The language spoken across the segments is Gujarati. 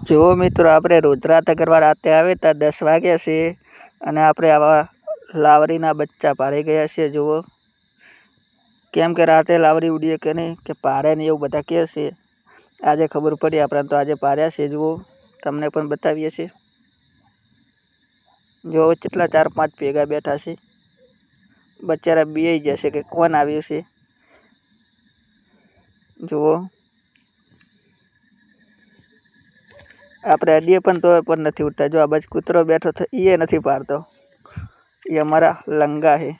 જો મિત્રો આપણે રુદ્રાતા કરવા રાતે આવે ત્યાં 10 વાગ્યા છે અને આપણે આવા લાવરીના બચ્ચા પાડી ગયા છે. જુઓ કેમ કે રાતે લાવરી ઉડીએ કે નહીં કે પારે ને એવું બધા કહે છે. આજે ખબર પડી આપણે તો આજે પાર્યા છે. જુઓ તમને પણ બતાવીએ છીએ. જો કેટલા 4-5 ભેગા બેઠા છે. બચારા બીઈ જશે કે કોણ આવ્યું છે. જુઓ આપણે અડીએ પણ તો પણ નથી ઉઠતા. જો આ બાજુ કૂતરો બેઠો તો એ નથી પાડતો. એ અમારા લંગા છે.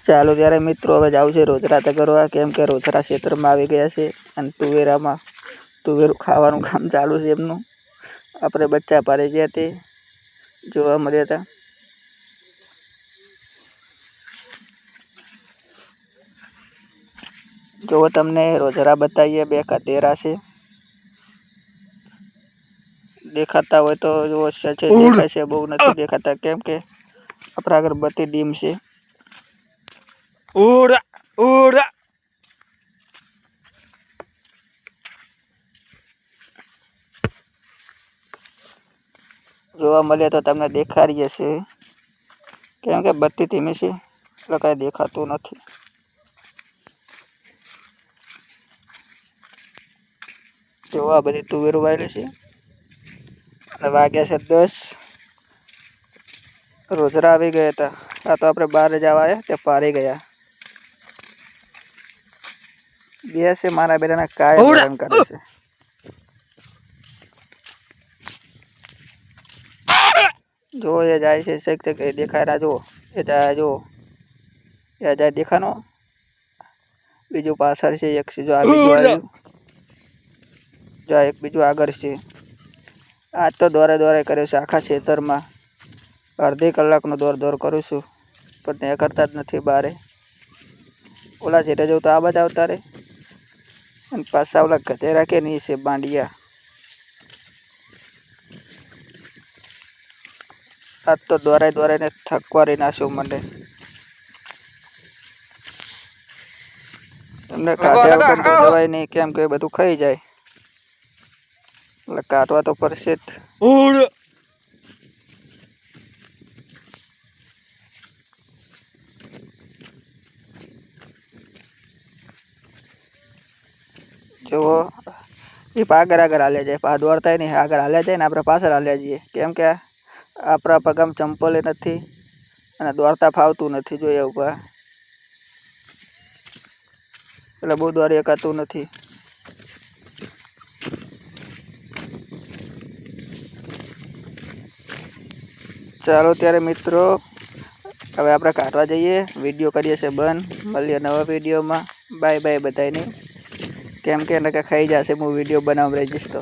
ચાલો ત્યારે મિત્રો હવે જાવ છે રોજરાતા કરવા, કેમ કે રોજરા ક્ષેત્રમાં આવી ગયા છે અને તુવેરામાં તુવેરું ખાવાનું કામ ચાલુ છે એમનું. આપણે બચ્ચા પાડી ગયા તે જોવા મળ્યા હતા. જો તમને રોજરા બતાવીએ 2 का 13 છે. દેખાતા હોય તો જો છે દેખાય છે, બહુ નથી દેખાતા કેમ કે આપણા અગરબત્તી ડીમ છે. જોવા મળે તો તમને દેખાડીએ છે, કેમ કે બત્તી ધીમી છે એટલે કાંઈ દેખાતું નથી. જોવા બધી તુવેર વાયેલી છે અને વાગ્યા છે 10. રોજરા આવી ગયા હતા. આ તો આપણે બહાર જવા આવ્યા તે પારી ગયા. બે છે મારા બેટાના કાય હેરાન કરે છે. જો એ જાય છે શેક એ દેખાય રહ્યા. જો એ જાય, જો એ જાય દેખાનો. બીજું પાછળ છે એક છે. જો આ બીજું આવ્યું. જો એક બીજું આગળ છે. આજ તો દોરે કર્યો છે આખા ખેતરમાં. અડધી કલાકનો દોર કરું છું પણ ત્યાં કરતા જ નથી બારે. ઓલા છેટે જવું તો આ બાજુ આવતા રે અને પાછા ઓલા ગધેડા કે નહીં છે બાંડિયા. આજ તો દોરાઈને થકવારી નાખ્યો મને. એમને કાઢ્યા વગર તો જવાય નહીં, કેમ કે બધું ખાઈ જાય એટલે કાઢવા તો પડશે જ. જુઓ એ આગળ હાલ્યા જાય. પા દોડતા નહીં, આગળ હાલ્યા જાય ને આપણે પાછળ હાલ્યા જઈએ, કેમ કે આપણા પગામ ચંપલે નથી અને દોડતા ફાવતું નથી. જોઈએ ઉભા એટલે બહુ દોડી એકાતું નથી. ચાલો ત્યારે મિત્રો હવે આપણે કાઢવા જઈએ. વિડીયો કરીએ છીએ બંધ. મળીએ નવા વિડીયોમાં. બાય બાય બધાને. કેમ કે એને કે ખાઈ જશે હું વિડીયો બનાવી રહીશ તો.